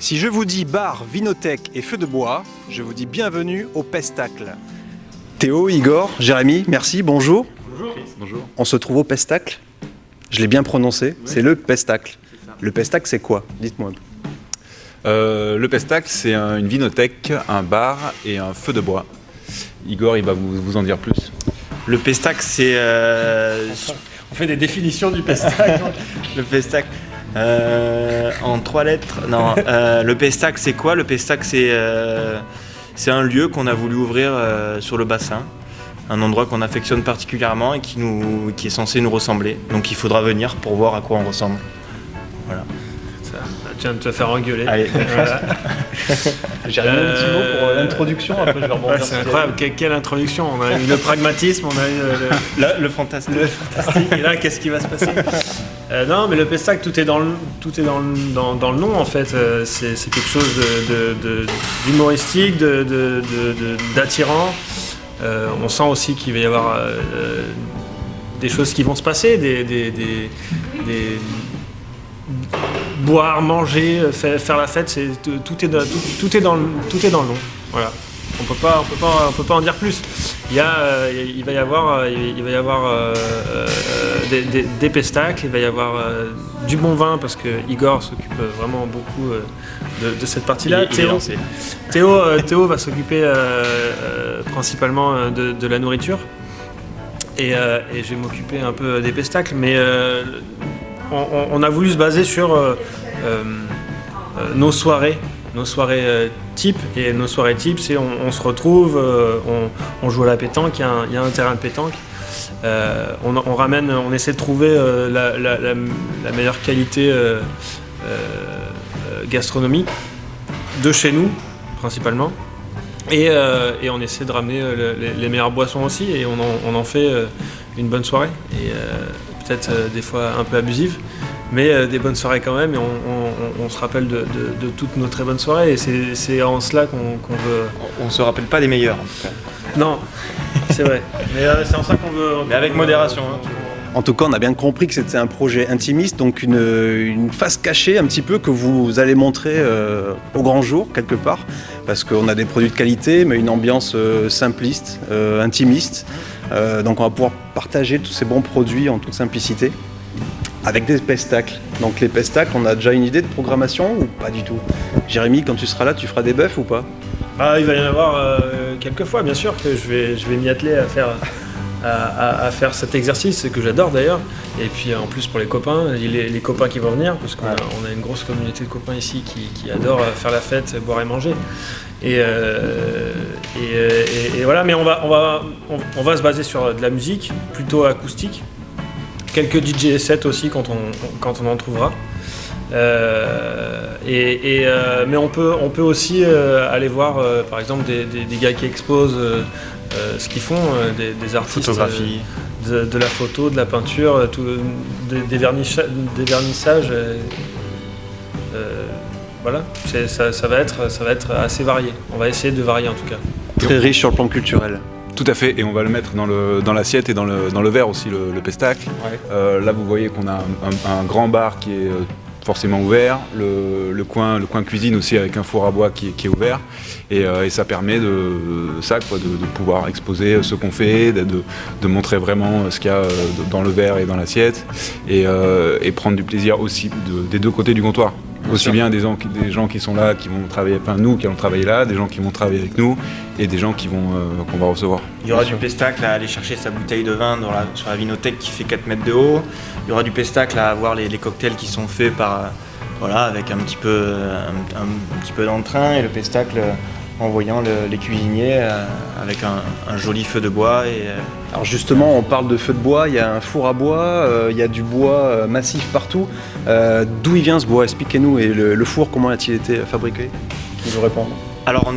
Si je vous dis bar, vinothèque et feu de bois, je vous dis bienvenue au Pestacle. Théo, Igor, Jérémy, merci, bonjour. Bonjour. Bonjour. On se trouve au Pestacle. Je l'ai bien prononcé, oui. C'est le Pestacle. Le Pestacle, c'est quoi? Dites-moi un peu. Le Pestacle, c'est une vinothèque, un bar et un feu de bois. Igor, il va vous en dire plus. Le Pestacle, c'est... On fait des définitions du Pestacle. Le Pestacle, en 3 lettres. Non, le Pestacle, c'est quoi? Le Pestacle, c'est un lieu qu'on a voulu ouvrir sur le bassin. Un endroit qu'on affectionne particulièrement et qui est censé nous ressembler. Donc il faudra venir pour voir à quoi on ressemble. Voilà. Tu viens de te faire engueuler. Allez. Voilà. J'ai un petit mot pour l'introduction, après je vais rebondir. Ouais, c'est incroyable, quelle introduction. On a eu le pragmatisme, on a eu le fantastique. Le fantastique. Et là, qu'est-ce qui va se passer? Non, mais le Pestacle, tout est dans le nom en fait. C'est quelque chose d'humoristique, d'attirant. On sent aussi qu'il va y avoir des choses qui vont se passer, des boire, manger, faire la fête, tout est dans le nom. Voilà. On peut pas en dire plus. Il va y avoir des pestacles, il va y avoir du bon vin parce que Igor s'occupe vraiment beaucoup de cette partie-là. Théo va s'occuper principalement de la nourriture et je vais m'occuper un peu des pestacles, mais on a voulu se baser sur nos soirées type. Et nos soirées type, c'est on se retrouve, on joue à la pétanque, il y a un terrain de pétanque. On essaie de trouver la meilleure qualité gastronomique de chez nous, principalement. Et on essaie de ramener les meilleures boissons aussi, et on en fait une bonne soirée. Et peut-être des fois un peu abusive, mais des bonnes soirées quand même, et on se rappelle de toutes nos très bonnes soirées, et c'est en cela qu'on veut... On se rappelle pas des meilleurs, en tout cas. Non, c'est vrai, mais c'est en ça qu'on veut... Mais avec modération. Hein. En tout cas, on a bien compris que c'était un projet intimiste, donc une face cachée un petit peu que vous allez montrer au grand jour, quelque part, parce qu'on a des produits de qualité, mais une ambiance simpliste, intimiste. Donc on va pouvoir partager tous ces bons produits en toute simplicité, avec des pestacles. Donc les pestacles, on a déjà une idée de programmation ou pas du tout? Jérémy, quand tu seras là, tu feras des bœufs ou pas? Il va y en avoir quelques fois, bien sûr, que je vais m'y atteler à faire cet exercice, que j'adore d'ailleurs. Et puis en plus pour les copains, les copains qui vont venir, parce qu'on a une grosse communauté de copains ici qui adorent faire la fête, boire et manger. Et voilà, mais on va se baser sur de la musique plutôt acoustique, quelques DJ sets aussi quand on en trouvera. Mais on peut aussi aller voir par exemple des gars qui exposent ce qu'ils font, des artistes, photographie, de la photo, de la peinture, des vernissages. Voilà, ça va être assez varié. On va essayer de varier en tout cas. Très riche sur le plan culturel. Tout à fait, et on va le mettre dans l'assiette et dans le verre aussi, le Pestacle. Ouais. Là, vous voyez qu'on a un grand bar qui est forcément ouvert, le coin cuisine aussi avec un four à bois qui est ouvert, et ça permet de pouvoir exposer ce qu'on fait, de montrer vraiment ce qu'il y a dans le verre et dans l'assiette, et prendre du plaisir aussi des deux côtés du comptoir. Aussi bien des gens qui sont là, qui vont travailler, enfin nous qui allons travailler là, des gens qui vont travailler avec nous, et des gens qu'on va recevoir. Il y aura du Pestacle à aller chercher sa bouteille de vin sur la vinothèque qui fait 4 mètres de haut. Il y aura du Pestacle à avoir les cocktails qui sont faits avec un petit peu d'entrain, et le Pestacle en voyant les cuisiniers avec un joli feu de bois. Alors justement, on parle de feu de bois, il y a un four à bois, il y a du bois massif partout. D'où il vient ce bois? Expliquez-nous. Et le four, comment a-t-il été fabriqué? Qui veut répondre? Alors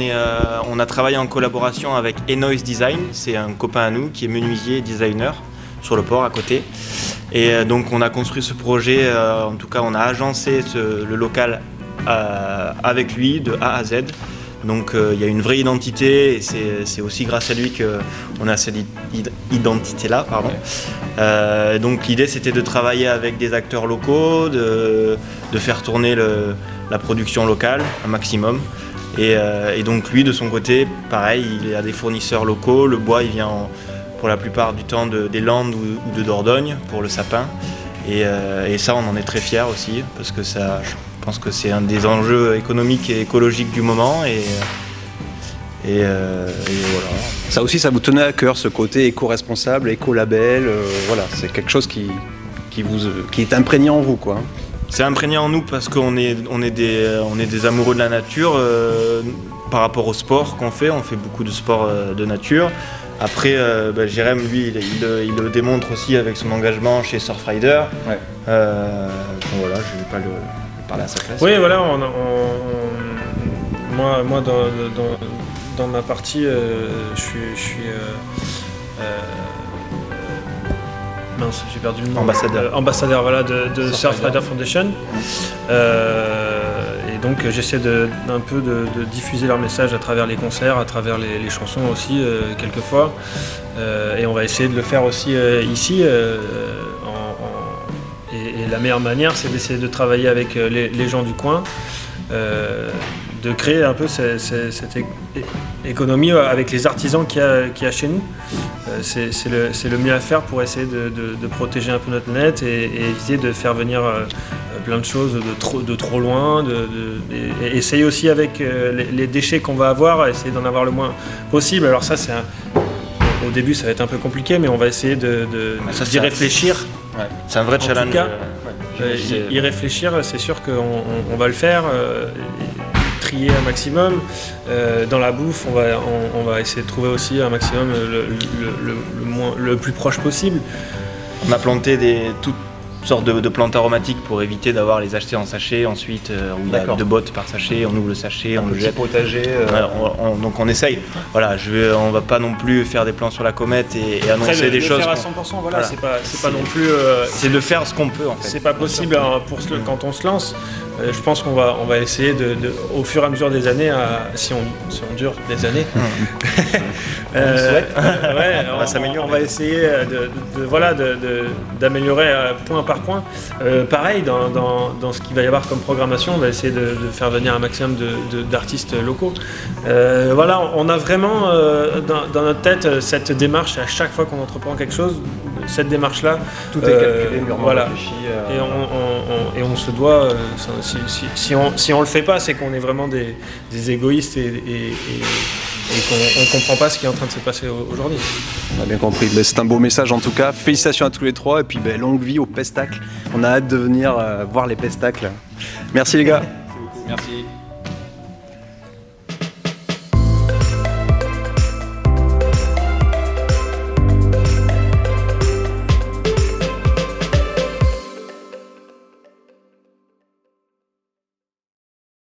on a travaillé en collaboration avec Enois Design, c'est un copain à nous qui est menuisier et designer sur le port à côté. Et donc on a construit ce projet, en tout cas on a agencé le local avec lui de A à Z. Donc il y a une vraie identité, et c'est aussi grâce à lui qu'on a cette identité-là. Donc l'idée c'était de travailler avec des acteurs locaux, de faire tourner la production locale un maximum. Et donc lui, de son côté, pareil, il a des fournisseurs locaux. Le bois, il vient pour la plupart du temps des Landes ou de Dordogne pour le sapin. Et ça, on en est très fiers aussi, parce que ça, je pense que c'est un des enjeux économiques et écologiques du moment. Et voilà. Ça aussi, ça vous tenait à cœur, ce côté éco-responsable, éco-label, voilà, c'est quelque chose qui est imprégné en vous, quoi. C'est imprégné en nous parce qu'on est des amoureux de la nature par rapport au sport qu'on fait. On fait beaucoup de sport de nature. Après, Jérém, lui, il le démontre aussi avec son engagement chez Surfrider. Ouais. Bon, voilà, je ne vais pas le parler à sa place. Oui, voilà, moi dans ma partie, je suis mince, j'ai perdu le nom. Ambassadeur voilà, de Surfrider Foundation. Et donc j'essaie un peu de diffuser leur message à travers les concerts, à travers les chansons aussi, quelquefois. Et on va essayer de le faire aussi ici. Et la meilleure manière, c'est d'essayer de travailler avec les gens du coin. De créer un peu cette économie avec les artisans qu'il y a chez nous. C'est le mieux à faire pour essayer de protéger un peu notre planète et éviter de faire venir plein de choses de trop loin. Et essayer aussi avec les déchets qu'on va avoir, essayer d'en avoir le moins possible. Alors ça, au début, ça va être un peu compliqué, mais on va essayer d'y réfléchir. Ouais. C'est un vrai challenge. En tout cas, y réfléchir, c'est sûr qu'on va le faire. Trier un maximum. Dans la bouffe, on va essayer de trouver aussi un maximum le plus proche possible. On a planté toutes sortes de plantes aromatiques pour éviter d'avoir les acheter en sachet ensuite, où il y a 2 bottes par sachet, on ouvre le sachet, on le jette. Potager. Donc on essaye. Voilà, on va pas non plus faire des plans sur la comète et annoncer des choses. Faire à 100%, voilà. C'est pas non plus. C'est de faire ce qu'on peut en fait. C'est pas possible quand on se lance. Je pense qu'on va essayer au fur et à mesure des années, si on dure des années, on va s'améliorer. On va essayer d'améliorer point par point. Pareil, dans ce qu'il va y avoir comme programmation, on va essayer de faire venir un maximum d'artistes locaux. Voilà, on a vraiment dans notre tête cette démarche à chaque fois qu'on entreprend quelque chose. Cette démarche-là, tout est calculé, mûrement réfléchi. Et on se doit, si on le fait pas, c'est qu'on est vraiment des égoïstes et qu'on ne comprend pas ce qui est en train de se passer aujourd'hui. On a bien compris. C'est un beau message en tout cas. Félicitations à tous les trois et puis longue vie au Pestacle. On a hâte de venir voir les Pestacles. Merci les gars. Merci.